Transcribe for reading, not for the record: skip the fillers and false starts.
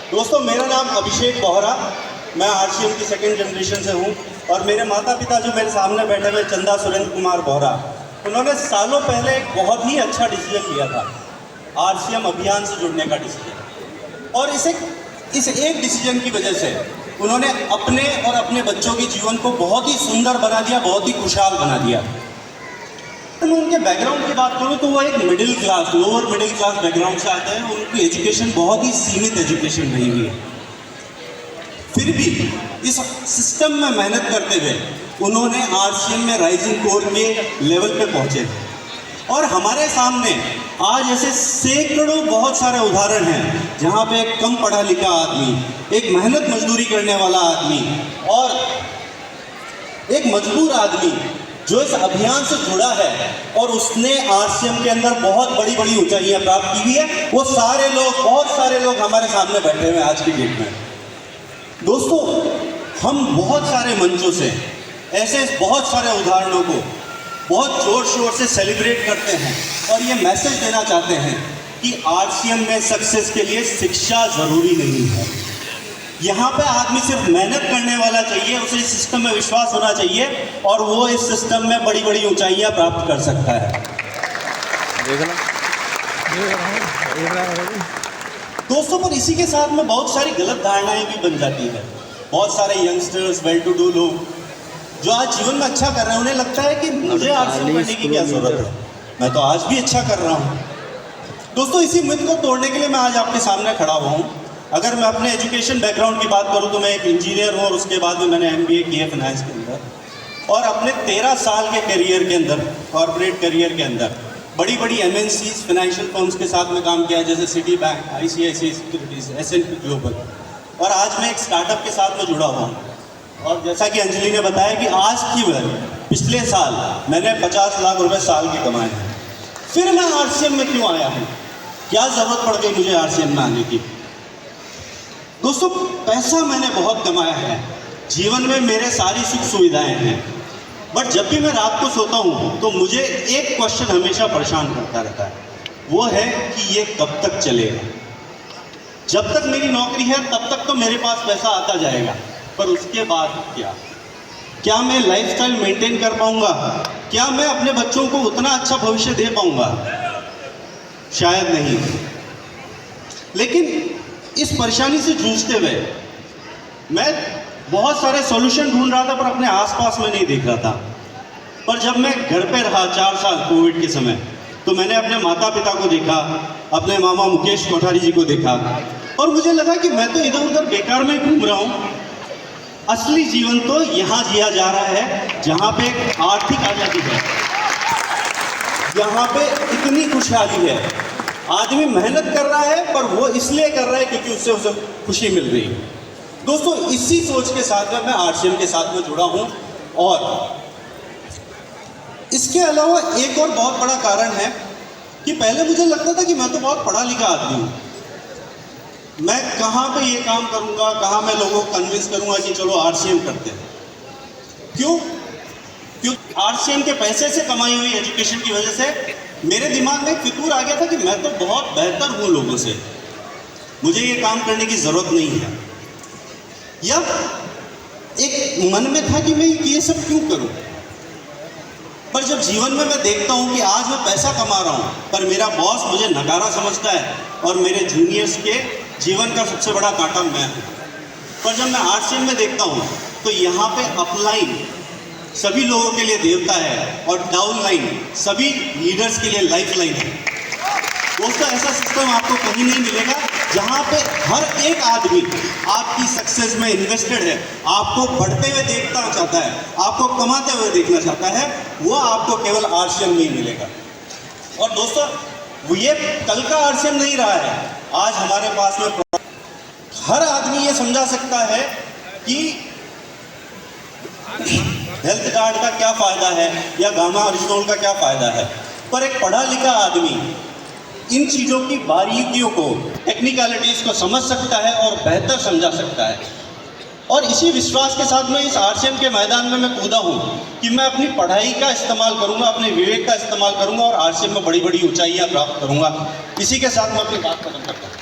दोस्तों, मेरा नाम अभिषेक बोहरा, मैं आरसीएम की सेकंड जनरेशन से हूँ और मेरे माता पिता जो मेरे सामने बैठे हुए चंदा सुरेंद्र कुमार बोहरा, उन्होंने सालों पहले एक बहुत ही अच्छा डिसीजन लिया था, आरसीएम अभियान से जुड़ने का डिसीजन। और इस एक डिसीजन की वजह से उन्होंने अपने और अपने बच्चों के जीवन को बहुत ही सुंदर बना दिया, बहुत ही खुशहाल बना दिया। तो मैं उनके बैकग्राउंड की बात करूं तो वो एक middle class, lower middle class background से आते हैं। उनकी एजुकेशन बहुत ही सीमित एजुकेशन रही हुई है। फिर भी इस सिस्टम में मेहनत करते हुए उन्होंने आरसीएम में राइजिंग कोर के लेवल पे पहुंचे। और हमारे सामने आज ऐसे सैकड़ों बहुत सारे उदाहरण हैं जहां पे एक कम पढ़ा लिखा आदमी, एक मेहनत मजदूरी करने वाला आदमी और एक मजबूर आदमी जो इस अभियान से जुड़ा है और उसने आरसीएम के अंदर बहुत बड़ी बड़ी ऊंचाइयां प्राप्त की हुई है, वो सारे लोग, बहुत सारे लोग हमारे सामने बैठे हुए आज की डेट में। दोस्तों, हम बहुत सारे मंचों से ऐसे बहुत सारे उदाहरणों को बहुत जोर शोर से सेलिब्रेट करते हैं और ये मैसेज देना चाहते हैं कि आरसीएम में सक्सेस के लिए शिक्षा जरूरी नहीं है। यहाँ पे आदमी सिर्फ मेहनत करने वाला चाहिए, उसे इस सिस्टम में विश्वास होना चाहिए और वो इस सिस्टम में बड़ी बड़ी ऊंचाइयाँ प्राप्त कर सकता है। दोस्तों, पर इसी के साथ में बहुत सारी गलत धारणाएं भी बन जाती है। बहुत सारे यंगस्टर्स, वेल टू डू लोग जो आज जीवन में अच्छा कर रहे हैं, उन्हें लगता है कि मुझे आरसीएम करने की क्या जरूरत है, मैं तो आज भी अच्छा कर रहा हूँ। दोस्तों, इसी मिथ को तोड़ने के लिए मैं आज आपके सामने खड़ा हुआ हूँ। अगर मैं अपने एजुकेशन बैकग्राउंड की बात करूँ तो मैं एक इंजीनियर हूँ और उसके बाद में मैंने एमबीए किया फाइनेंस के अंदर। और अपने 13 साल के करियर के अंदर, कॉर्पोरेट करियर के अंदर, बड़ी बड़ी एमएनसीज, फाइनेंशियल फर्म्स के साथ में काम किया है, जैसे city bank, ICICI securities, S&P global. और आज मैं एक स्टार्टअप के साथ में जुड़ा हुआ हूँ। और जैसा कि अंजलि ने बताया कि आज की पिछले साल मैंने 50 लाख रुपए साल के कमाए हैं। फिर मैं आरसीएम में क्यों आया हूँ, क्या जरूरत पड़ गई मुझे आरसीएम में आने की? दोस्तों, पैसा मैंने बहुत कमाया है, जीवन में मेरे सारी सुख सुविधाएं हैं, बट जब भी मैं रात को सोता हूँ तो मुझे एक क्वेश्चन हमेशा परेशान करता रहता है, वो है कि ये कब तक चलेगा। जब तक मेरी नौकरी है तब तक तो मेरे पास पैसा आता जाएगा, पर उसके बाद क्या मैं लाइफस्टाइल मेंटेन कर पाऊंगा? क्या मैं अपने बच्चों को उतना अच्छा भविष्य दे पाऊंगा? शायद नहीं। लेकिन इस परेशानी से जूझते हुए मैं बहुत सारे सॉल्यूशन ढूंढ रहा था, पर अपने आसपास में नहीं देख रहा था। पर जब मैं घर पे रहा 4 साल कोविड के समय, तो मैंने अपने माता पिता को देखा, अपने मामा मुकेश कोठारी जी को देखा और मुझे लगा कि मैं तो इधर उधर बेकार में घूम रहा हूँ। असली जीवन तो यहाँ जिया जा रहा है जहाँ पे आर्थिक आज़ादी है, यहाँ पे इतनी खुशहाली है। आदमी मेहनत कर रहा है पर वो इसलिए कर रहा है क्योंकि उससे उसे खुशी मिल रही है। दोस्तों, इसी सोच के साथ में मैं आरसीएम के साथ में जुड़ा हूँ। और इसके अलावा एक और बहुत बड़ा कारण है कि पहले मुझे लगता था कि मैं तो बहुत पढ़ा लिखा आदमी हूँ, मैं कहाँ पे ये काम करूँगा, कहाँ मैं लोगों को कन्विंस करूँगा कि चलो आरसीएम करते हैं। क्यों आरसीएम के पैसे से कमाई हुई एजुकेशन की वजह से मेरे दिमाग में फितूर आ गया था कि मैं तो बहुत बेहतर हूँ लोगों से, मुझे ये काम करने की ज़रूरत नहीं है। या एक मन में था कि मैं ये सब क्यों करूँ। पर जब जीवन में मैं देखता हूँ कि आज मैं पैसा कमा रहा हूँ पर मेरा बॉस मुझे नकारा समझता है और मेरे जूनियर्स के जीवन का सबसे बड़ा कांटा मैं हूँ। पर जब मैं आरसीएम में देखता हूँ तो यहाँ पे अपलाइन सभी लोगों के लिए देवता है और डाउन लाइन सभी लीडर्स के लिए लाइफ लाइन है। दोस्तों, ऐसा सिस्टम आपको कहीं नहीं मिलेगा जहाँ पे हर एक आदमी आपकी सक्सेस में इन्वेस्टेड है, आपको बढ़ते हुए देखना चाहता है, आपको कमाते हुए देखना चाहता है। वो आपको केवल आरसीएम में ही मिलेगा। और दोस्तों, वो ये कल का आरसीएम नहीं रहा है। आज हमारे पास में हर आदमी ये समझा सकता है कि हेल्थ कार्ड का क्या फ़ायदा है या गामा ओरिजिनल का क्या फ़ायदा है, पर एक पढ़ा लिखा आदमी इन चीज़ों की बारीकियों को, टेक्निकलिटीज़ को समझ सकता है और बेहतर समझा सकता है। और इसी विश्वास के साथ मैं इस आरसीएम के मैदान में मैं कूदा हूँ कि मैं अपनी पढ़ाई का इस्तेमाल करूँगा, अपने विवेक का इस्तेमाल करूँगा और आरसीएम में बड़ी बड़ी ऊंचाइयाँ प्राप्त करूँगा। इसी के साथ मैं अपनी बात खत्म करता हूँ।